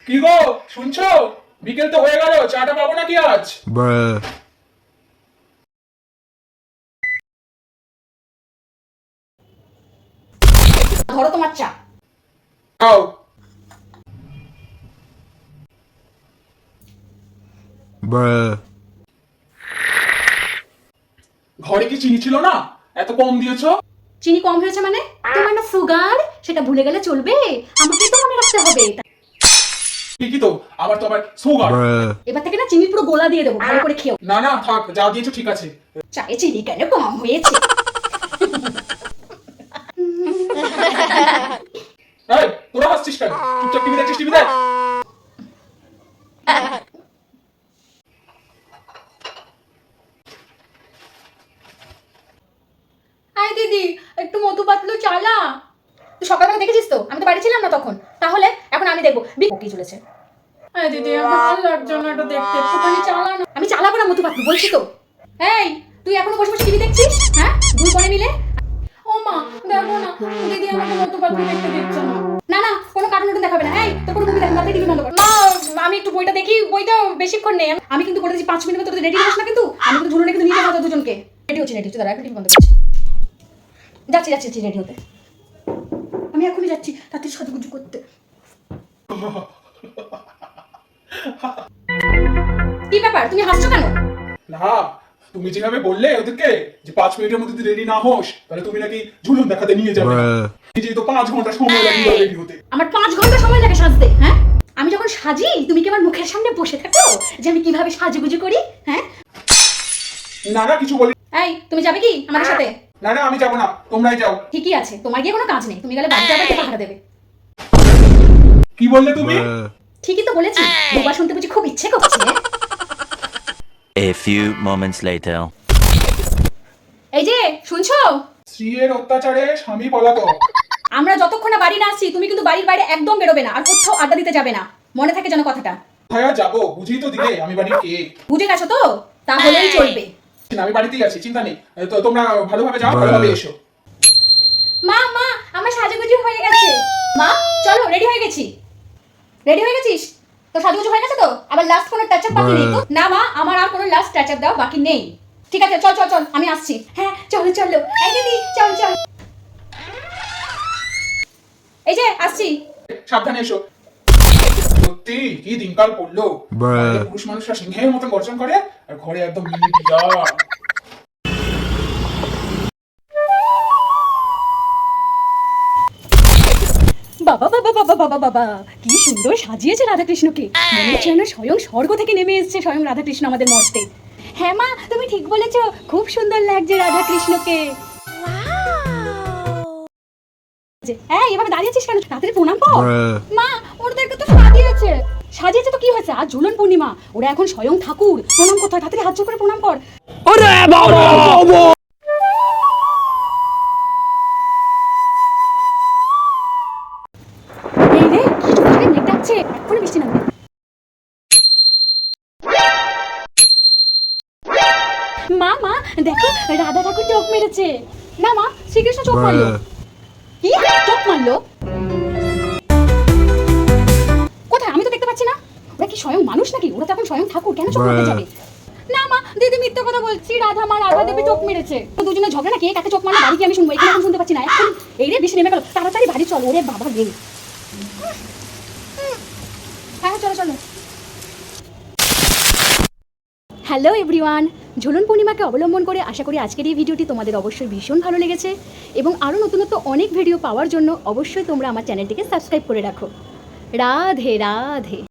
কি গো শুনছো? বিকেল তো হয়ে গেল, চাটা পাবো নাকি আজ? ধরো তোমার চা। খাও। ঘরে কি চিনি ছিল না? এত কম দিয়েছো। চিনি কম হয়েছে মানে? তোমার না সুগার, সেটা ভুলে গেলে চলবে? আমাকে তো মনে রাখতে হবে। ঠিকই তো, আমার তো আবার সুগার। এবার থেকে না চিনি পুরো গোলা দিয়ে দেবো, ভালো করে খেও। না না থাক, যা দিয়েছো ঠিক আছে। চায়ে চিনি কেন কম হয়েছে? এই তোরা হাসছিস কেন? চুপচাপ টিভি দেখছিস, টিভি দেখ। আয় দিদি, একটু মধু পাতলু চালা। তুই সকালবেলা দেখেছিস তো, আমি তো বাড়ি ছিলাম না তখন। তাহলে এখন আমি দেখবো কি চলেছে। আয় দিদি, আমার ভালো লাগছে না এটা দেখতে, একটুখানি চালা না। আমি চালাবো না মধু পাতলু, বলছি তো। এই, তুই এখনো বসে বসে টিভি দেখছিস? হ্যাঁ, দুই বোনে মিলে। ও মা, দেখো না, দিদি আমাকে মধু পাতলু দেখতে দিচ্ছে না। না না, কোনো কার্টুন টার্টুন দেখাবে না। এই, তোর কোনো মুভি দেখাবে না, টিভি বন্ধ কর। মা, আমি একটু বইটা দেখি, বইটা বেশিক্ষণ নেই। আমি কিন্তু বলে দিচ্ছি 5 মিনিটের মধ্যে রেডি হোস না কিন্তু। আমি কিন্তু ঝুলনে কিন্তু নিয়ে যাবো দুজনকে। রেডি হচ্ছে, দাঁড়া, এখন টিভি বন্ধ করছি। যাচ্ছি রেডি হতে। আমি এখনই যাচ্ছি তাড়াতাড়ি সাজুগুজু করতে। কি ব্যাপার, তুমি হাসছো কেন? না, তুমি যেভাবে বললে ওদেরকে যে 5 মিনিটের মধ্যে যদি রেডি না হোস তাহলে তুমি নাকি ঝুলন দেখাতে নিয়ে যাবে। এই তো 5 ঘন্টা সময় লাগে রেডি হতে। আমার 5 ঘন্টা সময় লাগে সাজতে? হ্যাঁ, আমি যখন সাজি তুমি কি আমার মুখের সামনে বসে থাকো যে আমি কিভাবে সাজুগুজু করি? হ্যাঁ, না না কিছু বলি। এই, তুমি যাবে কি আমাদের সাথে? না না আমি যাবো না, তোমরাই যাও। ঠিকই আছে, তোমার গিয়ে কোনো কাজ নেই, তুমি গেলে বাড়িতে আবার কে পাহারা দেবে? কি বললে তুমি? ঠিকই তো বলেছি, দুবার শুনতে বুঝি খুব ইচ্ছে করছে। A few moments later. এই যে শুনছো, স্ত্রীর অত্যাচারে স্বামী পলাতক। আমরা যতক্ষণ না বাড়ি না আসছি তুমি কিন্তু বাড়ির বাইরে একদম বেরোবে না, আর কোথাও আড্ডা দিতে যাবে না, মনে থাকে যেন কথাটা। ভাইয়া যাবো, বুঝিয়ে তো দিলে আমি বাড়ির কে। বুঝে গেছো তো? তাহলেই চলবে। আমি বাড়িতেই আছি, চিন্তা নেই। তো তোমরা ভালোভাবে যাও, ভালোভাবে এসো। মা, আমার সাজুগুজু হয়ে গেছে। মা, চলো, রেডি হয়ে গেছি। রেডি হয়ে গেছিস? তো সাজুগুজু হয়ে গেছে তো? আবার লাস্ট কোনো টাচ আপ বাকি নেই তো? না মা, আমার আর কোনো লাস্ট টাচ আপ দেওয়া বাকি নেই। ঠিক আছে, চল আমি আসছি। হ্যাঁ, চলো এই দিদি, চল। এই যে আসছি। সাবধানে এসো। সত্যি কি দিনকাল পড়লো। পুরুষ মানুষরা সিংহের মতো গর্জন করে আর ঘরে একদম মিনি পিজা। বাবা, কি সুন্দর সাজিয়েছে রাধাকৃষ্ণকে। মনে হচ্ছে যেন স্বয়ং স্বর্গ থেকে নেমে এসেছে স্বয়ং রাধাকৃষ্ণ আমাদের মর্তে। হ্যাঁ মা, তুমি ঠিক বলেছো, খুব সুন্দর লাগছে রাধাকৃষ্ণকে। হ্যাঁ, এভাবে দাঁড়িয়েছিস কেন? তাড়াতাড়ি প্রণাম কর। মা, ওদেরকে তো সাজিয়েছে তো কি হয়েছে? আজ ঝুলন পূর্ণিমা, ওরা এখন স্বয়ং ঠাকুর। প্রণাম করতে হয়, তাড়াতাড়ি হাত জোড় করে প্রণাম কর। এই রে, কি জোরে মেঘ ডাকছে, এক্ষুনি বৃষ্টি নামবে। মা, দেখো, রাধা ঠাকুর চোখ মেরেছে। না মা, শ্রীকৃষ্ণ চোখ মারলো। কি চোখ মারলো? কোথায়? আমি তো দেখতে পাচ্ছি না। ওরা কি স্বয়ং মানুষ নাকি? ওরা তো এখন স্বয়ং ঠাকুর, কেন চোখ মারতে যাবে? না মা, দিদি মিথ্যে কথা বলছি, রাধা দেবী চোখ মেরেছে। তো দুজনে ঝগড়া না, কে কাকে চোখ মারলো বাড়ি কি আমি শুনবো? এখানে এখন শুনতে পাচ্ছি না। এখন এই রে, বৃষ্টি নেমে গেল, তাড়াতাড়ি বাড়ি চল। ওরে বাবা রে। হ্যাঁ, চলো। হ্যালো এভরিওয়ান, ঝুলন পূর্ণিমাকে অবলম্বন করে আশা করি আজকের এই ভিডিওটি তোমাদের অবশ্যই ভীষণ ভালো লেগেছে, এবং আরও নতুনত্ব অনেক ভিডিও পাওয়ার জন্য অবশ্যই তোমরা আমার চ্যানেলটিকে সাবস্ক্রাইব করে রাখো। রাধে রাধে।